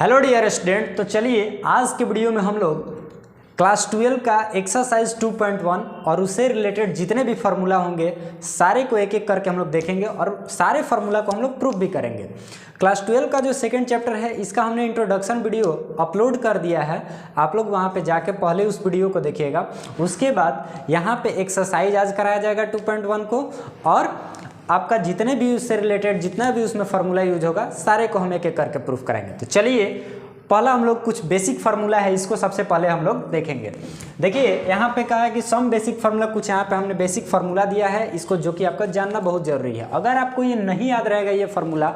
Hello dear student, तो चलिए आज के वीडियो में हम लोग क्लास 12 का एक्सरसाइज 2.1 और उससे रिलेटेड जितने भी फार्मूला होंगे सारे को एक एक करके हम लोग देखेंगे और सारे फार्मूला को हम लोग प्रूफ भी करेंगे। क्लास 12 का जो सेकंड चैप्टर है इसका हमने इंट्रोडक्शन वीडियो अपलोड कर दिया है, आप लोग वहां पे जाके पहले उस वीडियो को देखिएगा। उसके बाद यहाँ पे एक्सरसाइज आज कराया जाएगा 2.1 को और आपका जितने भी उससे रिलेटेड जितना भी उसमें फार्मूला यूज होगा सारे को हम एक एक करके प्रूफ करेंगे। तो चलिए पहला हम लोग कुछ बेसिक फार्मूला है इसको सबसे पहले हम लोग देखेंगे। देखिए यहाँ पे कहा है कि सम बेसिक फार्मूला, कुछ यहाँ पे हमने बेसिक फार्मूला दिया है इसको, जो कि आपका जानना बहुत जरूरी है। अगर आपको ये नहीं याद रहेगा ये फार्मूला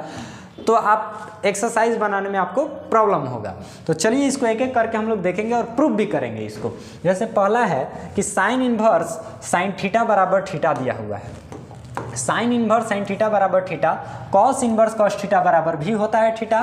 तो आप एक्सरसाइज बनाने में आपको प्रॉब्लम होगा। तो चलिए इसको एक एक करके हम लोग देखेंगे और प्रूफ भी करेंगे इसको। जैसे पहला है कि साइन इनवर्स साइन थीटा बराबर थीटा दिया हुआ है। साइन इनवर्स साइन थीटा बराबर theta, cos inverse cos theta बराबर भी होता है theta,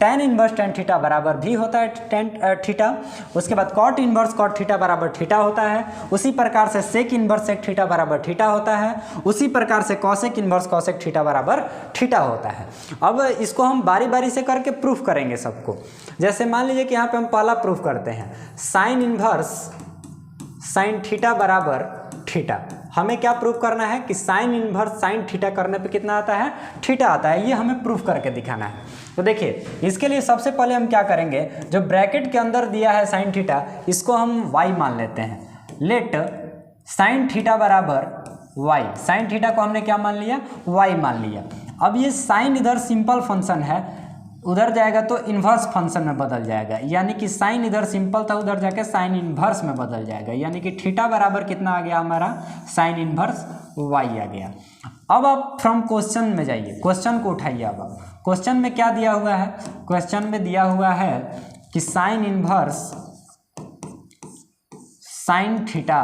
tan inverse tan theta बराबर भी होता है टेन थीटा। उसके बाद कॉट इनवर्स कॉट थीटा बराबर थीटा होता है। उसी प्रकार से सेक इनवर्स सेक थीटा बराबर थीटा होता है। उसी प्रकार से कॉसेक इनवर्स कॉसेक थीटा बराबर थीटा होता है। अब इसको हम बारी बारी से करके प्रूफ करेंगे सबको। जैसे मान लीजिए कि यहाँ पे हम पहला प्रूफ करते हैं, साइन इनवर्स साइन थीटा बराबर थीटा। हमें क्या प्रूफ करना है कि साइन इनवर्स साइन थीटा करने पे कितना आता है, थीटा आता है। ये हमें प्रूफ करके दिखाना है। तो देखिए इसके लिए सबसे पहले हम क्या करेंगे, जो ब्रैकेट के अंदर दिया है साइन थीटा इसको हम y मान लेते हैं। लेट साइन थीटा बराबर y, साइन थीटा को हमने क्या मान लिया, y मान लिया। अब ये साइन इधर सिंपल फंक्शन है, उधर जाएगा तो इन्वर्स फंक्शन में बदल जाएगा, यानी कि साइन इधर सिंपल था उधर जाके साइन इन्वर्स में बदल जाएगा, यानी कि थीटा बराबर कितना आ गया हमारा, साइन इन्वर्स y आ गया। अब आप फ्रॉम क्वेश्चन में जाइए, क्वेश्चन को उठाइए। अब क्वेश्चन में क्या दिया हुआ है, क्वेश्चन में दिया हुआ है कि साइन इन्वर्स साइन थीटा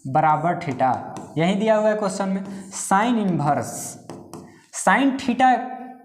बराबर थीटा, यही दिया हुआ है क्वेश्चन में। साइन इन्वर्स साइन थीटा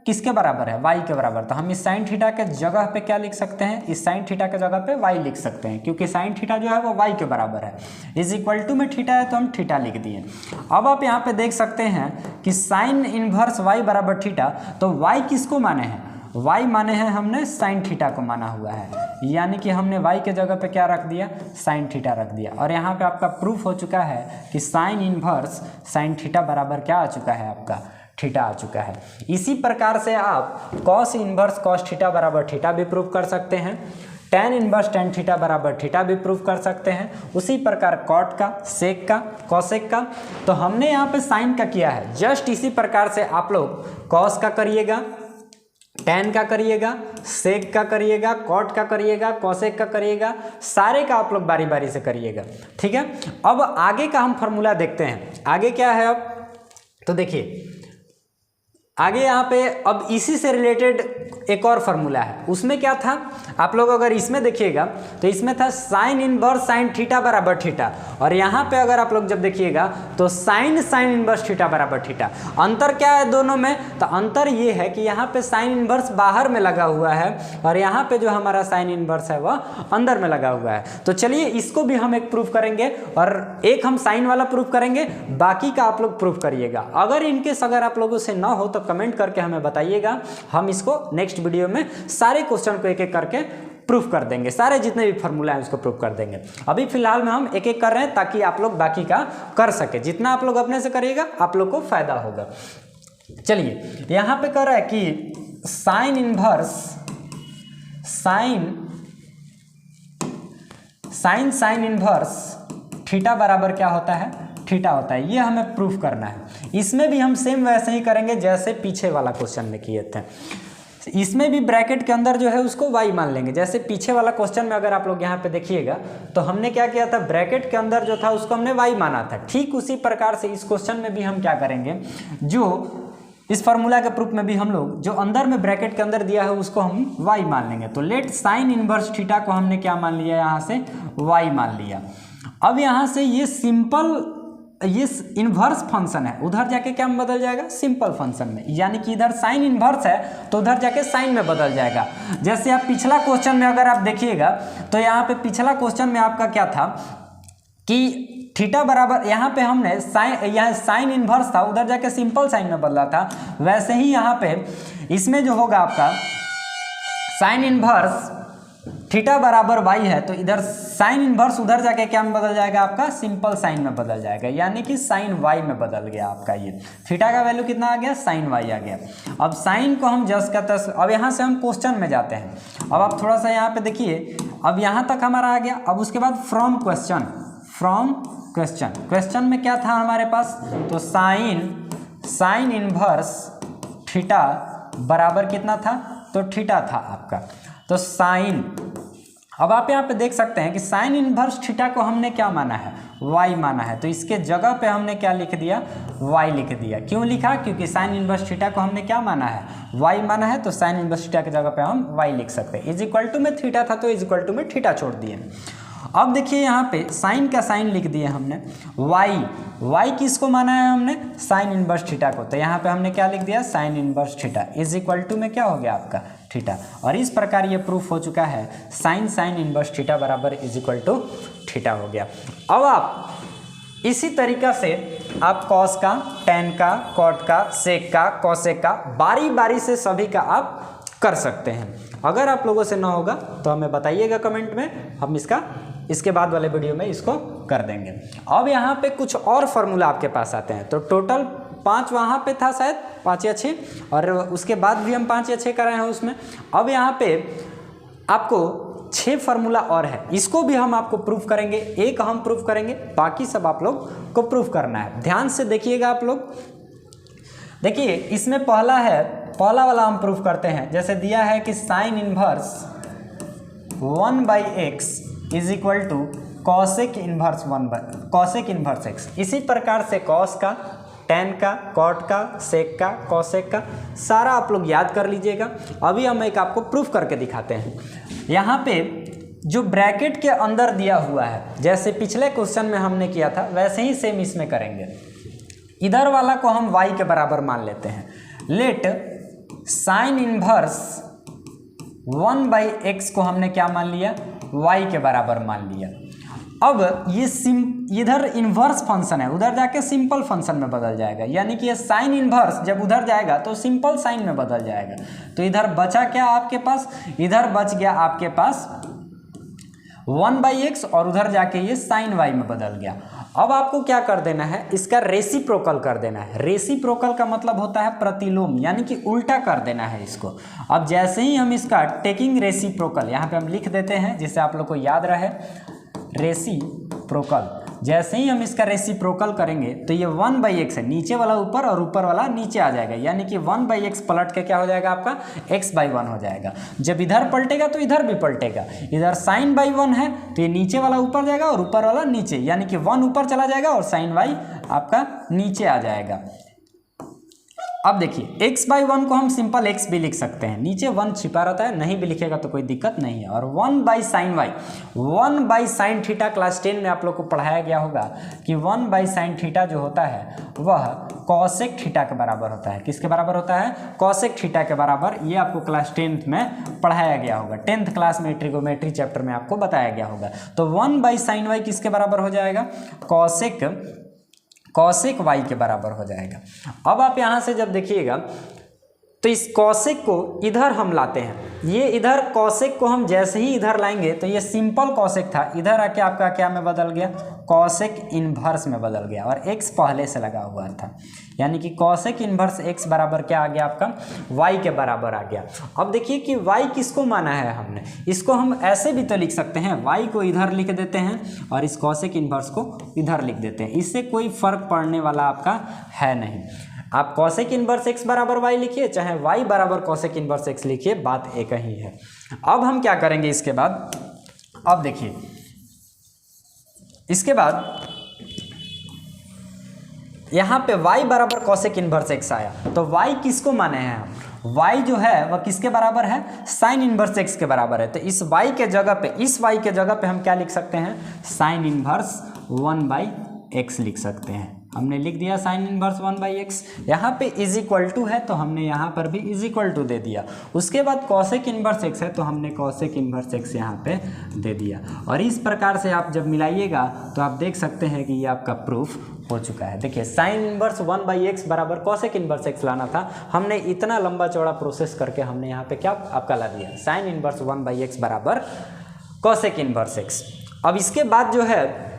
किसके बराबर है, y के बराबर। तो हम इस साइन थीटा के जगह पे क्या लिख सकते हैं, इस साइन थीटा के जगह पे y लिख सकते हैं, क्योंकि साइन थीटा जो है वो y के बराबर है। इज इक्वल टू में थीटा है तो हम थीटा लिख दिए। अब आप यहाँ पे देख सकते हैं कि साइन इनवर्स y बराबर थीटा, तो y किसको माने हैं, y माने हैं हमने साइन थीटा को माना हुआ है, यानी कि हमने y के जगह पे क्या रख दिया, साइन थीटा रख दिया। और यहाँ पे आपका प्रूफ हो चुका है कि साइन इनवर्स साइन थीटा बराबर क्या आ चुका है, आपका थीटा आ चुका है। इसी प्रकार से आप कॉस इनवर्स कॉस थीटा बराबर थीटा भी प्रूफ कर सकते हैं, टेन इनवर्स टेन थीटा बराबर थीटा भी प्रूफ कर सकते हैं। उसी प्रकार कॉट का, सेक का, कॉसेक का। तो हमने यहाँ पे साइन का किया है, जस्ट इसी प्रकार से आप लोग कॉस का करिएगा, टेन का करिएगा, सेक का करिएगा, कॉट का करिएगा, कॉसेक का करिएगा, सारे का आप लोग बारी बारी से करिएगा, ठीक है। अब आगे का हम फार्मूला देखते हैं, आगे क्या है। अब तो देखिए आगे यहाँ पे अब इसी से रिलेटेड एक और फार्मूला है, उसमें क्या था, आप लोग अगर इसमें देखिएगा तो इसमें था साइन इनवर्स साइन थीटा बराबर थीटा, और यहाँ पे अगर आप लोग जब देखिएगा तो साइन साइन इनवर्स थीटा बराबर थीटा। अंतर क्या है दोनों में, तो अंतर ये है कि यहाँ पे साइन इनवर्स बाहर में लगा हुआ है और यहाँ पे जो हमारा साइन इनवर्स है वह अंदर में लगा हुआ है। तो चलिए इसको भी हम एक प्रूफ करेंगे और एक हम साइन वाला प्रूफ करेंगे, बाकी का आप लोग प्रूफ करिएगा। अगर इनकेस अगर आप लोगों से ना हो तो कमेंट करके हमें बताइएगा, हम इसको नेक्स्ट वीडियो में सारे क्वेश्चन को एक एक करके प्रूफ कर देंगे, सारे जितने भी फार्मूला हैं उसको प्रूफ कर देंगे। अभी फिलहाल में हम एक एक कर रहे हैं ताकि आप लोग बाकी का कर सके। जितना आप लोग अपने से करिएगा आप लोग को फायदा होगा। चलिए यहां पे कर रहा है कि sine inverse sine inverse theta बराबर क्या होता है, थीटा होता है। ये हमें प्रूफ करना है। इसमें भी हम सेम वैसे ही करेंगे जैसे पीछे वाला क्वेश्चन में किए थे। इसमें भी ब्रैकेट के अंदर जो है उसको y मान लेंगे। जैसे पीछे वाला क्वेश्चन में अगर आप लोग यहाँ पे देखिएगा तो हमने क्या किया था, ब्रैकेट के अंदर जो था उसको हमने y माना था। ठीक उसी प्रकार से इस क्वेश्चन में भी हम क्या करेंगे, जो इस फार्मूला के प्रूफ में भी हम लोग जो अंदर में ब्रैकेट के अंदर दिया है उसको हम y मान लेंगे। तो लेट साइन इनवर्स थीटा को हमने क्या मान लिया, यहाँ से y मान लिया। अब यहाँ से ये सिंपल ये इन्वर्स फंक्शन है, उधर जाके क्या में बदल जाएगा, सिंपल फंक्शन में, यानी कि इधर साइन इन्वर्स है तो उधर जाके साइन में बदल जाएगा। जैसे आप पिछला क्वेश्चन में अगर आप देखिएगा तो यहाँ पे पिछला क्वेश्चन में आपका क्या था कि थीटा बराबर, यहाँ पे हमने साइन इन्वर्स था उधर जाके सिंपल साइन में बदला था, वैसे ही यहाँ पे इसमें जो होगा आपका साइन इनवर्स थीटा बराबर वाई है, तो इधर साइन इनवर्स उधर जाके क्या में बदल जाएगा आपका, सिंपल साइन में बदल जाएगा, यानी कि साइन वाई में बदल गया आपका। ये थीटा का वैल्यू कितना आ गया, साइन वाई आ गया। अब साइन को हम जस्ट का तस, अब यहाँ से हम क्वेश्चन में जाते हैं। अब आप थोड़ा सा यहाँ पे देखिए, अब यहाँ तक हमारा आ गया। अब उसके बाद from question, from question, question में क्या था हमारे पास, तो साइन इनवर्स थीटा बराबर कितना था, तो थीटा था आपका। तो साइन, अब आप यहाँ पे देख सकते हैं कि साइन इनवर्स थीटा को हमने क्या माना है, वाई माना है, तो इसके जगह पे हमने क्या लिख दिया, वाई लिख दिया। क्यों लिखा, क्योंकि साइन इनवर्स थीटा को हमने क्या माना है, वाई माना है, तो साइन इनवर्स थीटा की जगह पे हम वाई लिख सकते हैं। इज इक्वल टू में थीटा था तो इज इक्वल टू में थीटा छोड़ दिए। अब देखिए यहाँ पे साइन का साइन लिख दिए हमने, वाई किसको माना है हमने, साइन इनवर्स थीटा को, तो यहाँ पे हमने क्या लिख दिया, sine inverse theta is equal to में क्या हो गया आपका, थीटा। और इस प्रकार ये प्रूफ हो चुका है, साइन इनवर्स थीटा बराबर इज इक्वल टू थीटा हो गया। अब आप इसी तरीका से आप कॉस का, टेन का, कॉट का, सेक का, कॉसेक का बारी बारी से सभी का आप कर सकते हैं। अगर आप लोगों से ना होगा तो हमें बताइएगा कमेंट में, हम इसके बाद वाले वीडियो में इसको कर देंगे। अब यहाँ पे कुछ और फार्मूला आपके पास आते हैं, तो टोटल 5 वहाँ पे था शायद, 5 या 6, और उसके बाद भी हम 5 या 6 कराए हैं उसमें। अब यहाँ पे आपको 6 फार्मूला और है, इसको भी हम आपको प्रूफ करेंगे। एक हम प्रूफ करेंगे, बाकी सब आप लोग को प्रूफ करना है। ध्यान से देखिएगा आप लोग। देखिए इसमें पहला वाला हम प्रूफ करते हैं। जैसे दिया है कि sine inverse 1/x is equal to cosec inverse x। इसी प्रकार से कॉस का, टेन का, कॉट का, सेक का, कॉसेक का सारा आप लोग याद कर लीजिएगा। अभी हम एक आपको प्रूफ करके दिखाते हैं। यहाँ पे जो ब्रैकेट के अंदर दिया हुआ है, जैसे पिछले क्वेश्चन में हमने किया था वैसे ही सेम इसमें करेंगे। इधर वाला को हम y के बराबर मान लेते हैं। लेट साइन इनवर्स 1/x को हमने क्या मान लिया, y के बराबर मान लिया। अब ये इधर इन्वर्स फंक्शन है, उधर जाके सिंपल फंक्शन में बदल जाएगा, यानी कि ये साइन इन्वर्स जब उधर जाएगा तो सिंपल साइन में बदल जाएगा। तो इधर बचा क्या आपके पास, इधर बच गया आपके पास 1/x और उधर जाके ये साइन y में बदल गया। अब आपको क्या कर देना है, इसका रेसिप्रोकल कर देना है। रेसिप्रोकल का मतलब होता है प्रतिलोम, यानी कि उल्टा कर देना है इसको। अब जैसे ही हम इसका टेकिंग रेसिप्रोकल यहाँ पे हम लिख देते हैं, जिससे आप लोग को याद रहे, रेसिप्रोकल। जैसे ही हम इसका रेसिप्रोकल करेंगे तो ये 1/x है, नीचे वाला ऊपर और ऊपर वाला नीचे आ जाएगा, यानी कि 1/x पलट के क्या हो जाएगा आपका, x/1 हो जाएगा। जब इधर पलटेगा तो इधर भी पलटेगा। इधर sin/1 है तो ये नीचे वाला ऊपर जाएगा और ऊपर वाला नीचे, यानी कि 1 ऊपर चला जाएगा और sin y आपका नीचे आ जाएगा। अब देखिए x/1 को हम सिंपल x भी लिख सकते हैं, नीचे 1 छिपा रहता है, नहीं भी लिखेगा तो कोई दिक्कत नहीं है। और 1/sin y, 1/sin theta class 10 में आप लोग को पढ़ाया गया होगा कि 1/sin थीटा जो होता है वह कॉसेक थीटा के बराबर होता है। किसके बराबर होता है, कॉसेक थीटा के बराबर। ये आपको क्लास 10th में पढ़ाया गया होगा, 10th क्लास में ट्रिगोमेट्री चैप्टर में आपको बताया गया होगा। तो 1/sin y किसके बराबर हो जाएगा, कॉसेक y के बराबर हो जाएगा। अब आप यहाँ से जब देखिएगा तो इस कॉसेक को इधर हम लाते हैं, ये इधर कॉसेक को हम जैसे ही इधर लाएंगे तो ये सिंपल कॉसेक था, इधर आके आपका क्या में बदल गया, कॉसेक इन्वर्स में बदल गया, और x पहले से लगा हुआ था, यानी कि कॉसेक इन्वर्स x बराबर क्या आ गया आपका, y के बराबर आ गया। अब देखिए कि y किसको माना है हमने, इसको हम ऐसे भी तो लिख सकते हैं, y को इधर लिख देते हैं और इस कॉसेक इन्वर्स को इधर लिख देते हैं, इससे कोई फर्क पड़ने वाला आपका है नहीं। आप कॉसेक इन्वर्स x बराबर y लिखिए, चाहे y बराबर कॉसेक इन्वर्स x लिखिए, बात एक ही है। अब हम क्या करेंगे इसके बाद, अब देखिए इसके बाद यहाँ पे y बराबर कॉसेक इन्वर्स x आया, तो y किसको माने हैं हम, y जो है वह किसके बराबर है, साइन इन्वर्स x के बराबर है। तो इस y के जगह पे, इस y के जगह पे हम क्या लिख सकते हैं, साइन इन्वर्स 1/x लिख सकते हैं। हमने लिख दिया साइन इनवर्स 1/x। यहाँ पे इज इक्वल टू है तो हमने यहाँ पर भी इज इक्वल टू दे दिया। उसके बाद कॉसेक इनवर्स x है तो हमने कॉसेक इनवर्स x यहाँ पे दे दिया। और इस प्रकार से आप जब मिलाइएगा तो आप देख सकते हैं कि ये आपका प्रूफ हो चुका है। देखिए साइन इनवर्स 1/x बराबर कॉसेक इनवर्स x लाना था, हमने इतना लंबा चौड़ा प्रोसेस करके हमने यहाँ पे क्या आपका ला दिया, साइन इनवर्स 1/x बराबर कॉसेक इनवर्स x। अब इसके बाद जो है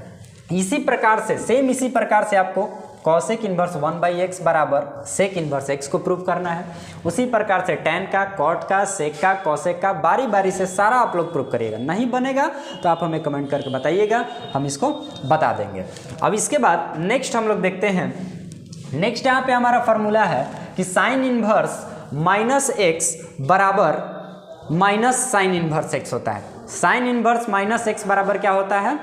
इसी प्रकार से सेम इसी प्रकार से आपको कॉसेक इनवर्स 1/x बराबर सेक इनवर्स x को प्रूव करना है। उसी प्रकार से टैन का, कॉट का, सेक का, कॉसेक का बारी बारी से सारा आप लोग प्रूव करिएगा। नहीं बनेगा तो आप हमें कमेंट करके बताइएगा, हम इसको बता देंगे। अब इसके बाद नेक्स्ट हम लोग देखते हैं, नेक्स्ट यहाँ पे हमारा फॉर्मूला है कि साइन इनवर्स -x बराबर माइनस साइन इनवर्स x होता है। साइन इनवर्स -x बराबर क्या होता है,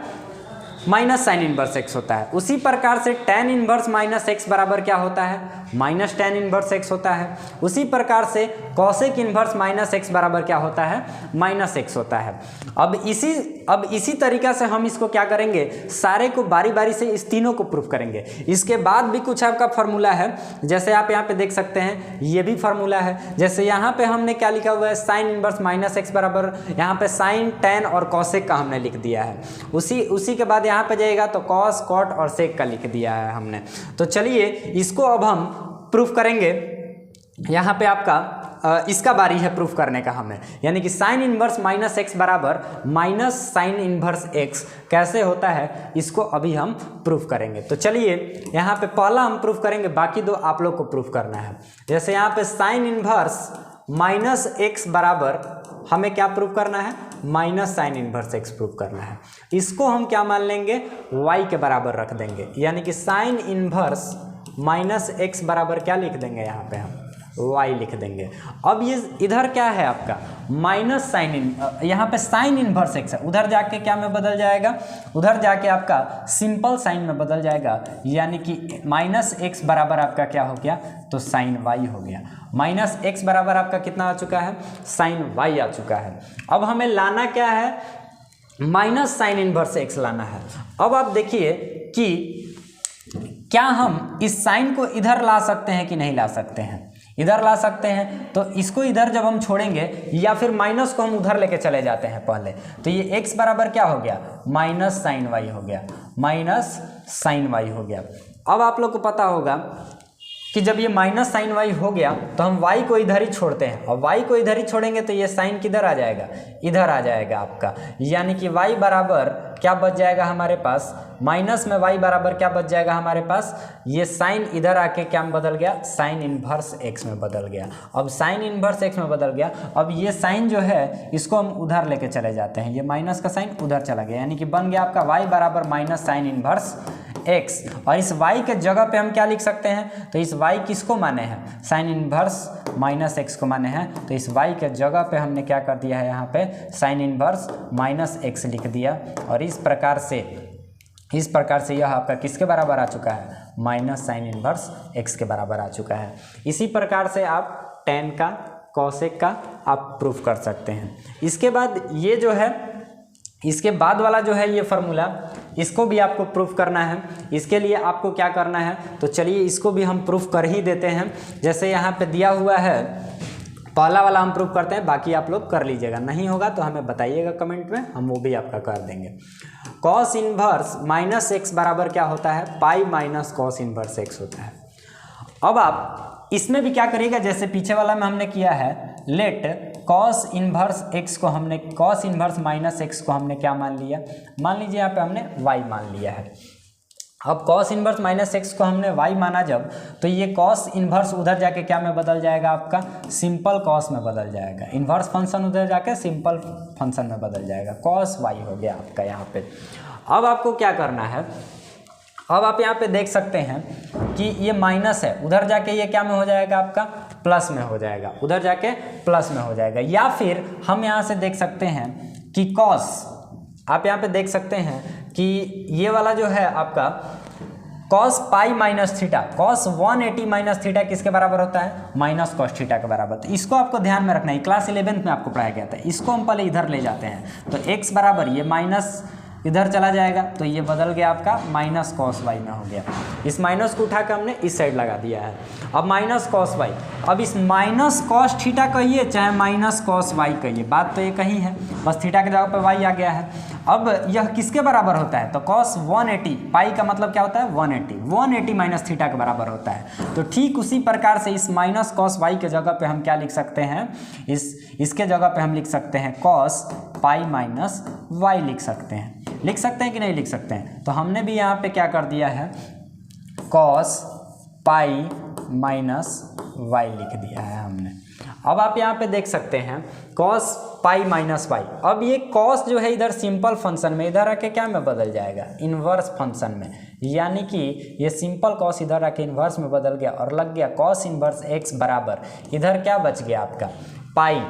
माइनस साइन इनवर्स x होता है। उसी प्रकार से टैन इनवर्स -x बराबर क्या होता है, माइनस टैन इनवर्स x होता है। उसी प्रकार से कॉसेक इनवर्स -x बराबर क्या होता है, -x होता है। अब इसी तरीका से हम इसको क्या करेंगे, सारे को बारी बारी से इस तीनों को प्रूफ करेंगे। इसके बाद भी कुछ आपका फार्मूला है, जैसे आप यहाँ पे देख सकते हैं ये भी फार्मूला है। जैसे यहाँ पे हमने क्या लिखा हुआ है, साइन इनवर्स -x बराबर यहाँ पे साइन, टैन और कॉसेक का हमने लिख दिया है। उसी के बाद यहाँ पे जाइएगा तो कॉस, कॉट और सेक का लिख दिया है हमने। तो चलिए इसको अब हम प्रूफ करेंगे। यहाँ पे आपका इसका बारी है प्रूफ करने का हमें, यानी कि साइन इनवर्स -x बराबर माइनस साइन इनवर्स x कैसे होता है, इसको अभी हम प्रूफ करेंगे। तो चलिए यहाँ पे पहला हम प्रूफ करेंगे, बाकी दो आप लोग को प्रूफ करना है। जैसे यहाँ पे साइन इनवर्स -x बराबर हमें क्या प्रूफ करना है, minus sine inverse x proof करना है। इसको हम क्या मान लेंगे, y के बराबर रख देंगे, यानी कि साइन इनवर्स -x बराबर क्या लिख देंगे, यहाँ पे हम y लिख देंगे। अब ये इधर क्या है आपका माइनस साइन, यहाँ पे साइन इनवर्स x है, उधर जाके क्या में बदल जाएगा, उधर जाके आपका सिंपल साइन में बदल जाएगा, यानी कि -x बराबर आपका क्या हो गया, तो साइन y हो गया। -x बराबर आपका कितना आ चुका है, साइन y आ चुका है। अब हमें लाना क्या है, माइनस साइन इनवर्स x लाना है। अब आप देखिए कि क्या हम इस साइन को इधर ला सकते हैं कि नहीं ला सकते हैं, इधर ला सकते हैं। तो इसको इधर जब हम छोड़ेंगे या फिर माइनस को हम उधर लेके चले जाते हैं पहले, तो ये x बराबर क्या हो गया, माइनस साइन y हो गया, माइनस साइन y हो गया। अब आप लोग को पता होगा कि जब ये माइनस साइन y हो गया तो हम y को इधर ही छोड़ते हैं, और y को इधर ही छोड़ेंगे तो ये साइन किधर आ जाएगा, इधर आ जाएगा आपका, यानी कि y बराबर क्या बच जाएगा हमारे पास, माइनस में y बराबर क्या बच जाएगा हमारे पास, ये साइन इधर आके क्या में बदल गया, साइन इनवर्स x में बदल गया। अब साइन इनवर्स x में बदल गया, अब ये साइन जो है इसको हम उधर लेके चले जाते हैं, ये माइनस का साइन उधर चला गया, यानी कि बन गया आपका y बराबर माइनस साइन इनवर्स x। और इस y के जगह पे हम क्या लिख सकते हैं, तो इस y किसको माने हैं, साइन इनवर्स माइनस x को माने हैं, तो इस y के जगह पे हमने क्या कर दिया है, यहाँ पे साइन इनवर्स माइनस x लिख दिया। और इस प्रकार से यह आपका किसके बराबर आ चुका है, माइनस साइन इनवर्स x के बराबर आ चुका है। इसी प्रकार से आप टेन का, कॉसेक का आप प्रूफ कर सकते हैं। इसके बाद ये जो है, इसके बाद वाला जो है ये फार्मूला, इसको भी आपको प्रूफ करना है। इसके लिए आपको क्या करना है, तो चलिए इसको भी हम प्रूफ कर ही देते हैं। जैसे यहाँ पे दिया हुआ है, पहला वाला हम प्रूफ करते हैं, बाकी आप लोग कर लीजिएगा, नहीं होगा तो हमें बताइएगा कमेंट में, हम वो भी आपका कर देंगे। कॉस इनवर्स -x बराबर क्या होता है, pi minus cos inverse x होता है। अब आप इसमें भी क्या करिएगा, जैसे पीछे वाला में हमने किया है, लेट कॉस इनवर्स x को हमने, कॉस इनवर्स -x को हमने क्या मान लिया, मान लीजिए यहाँ पे हमने y मान लिया है। अब कॉस इनवर्स -x को हमने y माना जब, तो ये कॉस इनवर्स उधर जाके क्या में बदल जाएगा, आपका सिंपल कॉस में बदल जाएगा, इनवर्स फंक्शन उधर जाके सिंपल फंक्शन में बदल जाएगा, कॉस y हो गया आपका यहाँ पे। अब आपको क्या करना है, अब आप यहाँ पे देख सकते हैं कि ये माइनस है, उधर जाके ये क्या में हो जाएगा, आपका प्लस में हो जाएगा, उधर जाके प्लस में हो जाएगा। या फिर हम यहाँ से देख सकते हैं कि कॉस, आप यहाँ पे देख सकते हैं कि ये वाला जो है आपका cos pi minus theta, cos 180 minus theta किसके बराबर होता है, माइनस कॉस थीटा के बराबर। तो इसको आपको ध्यान में रखना है, क्लास 11th में आपको पढ़ाया गया था। इसको हम पहले इधर ले जाते हैं, तो x बराबर ये माइनस इधर चला जाएगा तो ये बदल गया आपका माइनस कॉस वाई में हो गया। इस माइनस को उठा कर हमने इस साइड लगा दिया है। अब माइनस कॉस वाई, अब इस माइनस कॉस थीटा कहिए चाहे माइनस कॉस वाई कहिए, बात तो ये कहीं है, बस थीटा की जगह पर वाई आ गया है। अब यह किसके बराबर होता है, तो कॉस 180, पाई का मतलब क्या होता है 180 माइनस थीटा के बराबर होता है। तो ठीक उसी प्रकार से इस माइनस कॉस वाई के जगह पे हम क्या लिख सकते हैं, इसके जगह पे हम लिख सकते हैं कॉस पाई माइनस वाई लिख सकते हैं कि नहीं लिख सकते हैं। तो हमने भी यहाँ पे क्या कर दिया है, कॉस पाई माइनस वाई लिख दिया है हमने। अब आप यहाँ पे देख सकते हैं कॉस पाई माइनस वाई। अब ये कॉस जो है इधर सिंपल फंक्शन में, इधर आके क्या में बदल जाएगा, इन्वर्स फंक्शन में, यानी कि ये सिंपल कॉस इधर आके इन्वर्स में बदल गया और लग गया कॉस इन्वर्स एक्स बराबर, इधर क्या बच गया आपका पाई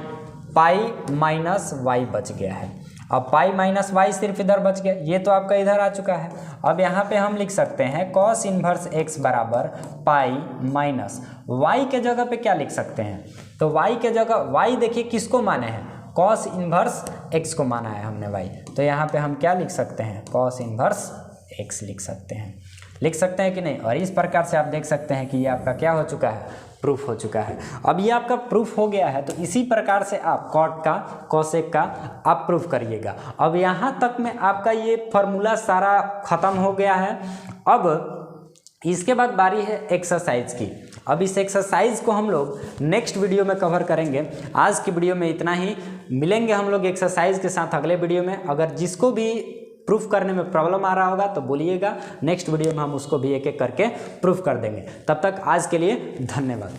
माइनस वाई बच गया है। अब पाई माइनस वाई सिर्फ इधर बच गया, ये तो आपका इधर आ चुका है। अब यहाँ पे हम लिख सकते हैं कॉस इन्वर्स एक्स बराबर पाई माइनस वाई के जगह पे क्या लिख सकते हैं, तो वाई के जगह वाई देखिए किसको माने हैं, कॉस इन्वर्स एक्स को माना है हमने वाई, तो यहाँ पे हम क्या लिख सकते हैं, कॉस इन्वर्स एक्स लिख सकते हैं कि नहीं। और इस प्रकार से आप देख सकते हैं कि ये आपका क्या हो चुका है, प्रूफ हो चुका है। अब ये आपका प्रूफ हो गया है, तो इसी प्रकार से आप कॉट का कॉसेक का आप प्रूफ करिएगा। अब यहाँ तक में आपका ये फार्मूला सारा खत्म हो गया है। अब इसके बाद बारी है एक्सरसाइज की। अब इस एक्सरसाइज को हम लोग नेक्स्ट वीडियो में कवर करेंगे। आज की वीडियो में इतना ही, मिलेंगे हम लोग एक्सरसाइज के साथ अगले वीडियो में। अगर जिसको भी प्रूफ करने में प्रॉब्लम आ रहा होगा तो बोलिएगा, नेक्स्ट वीडियो में हम उसको भी एक एक करके प्रूफ कर देंगे। तब तक आज के लिए धन्यवाद।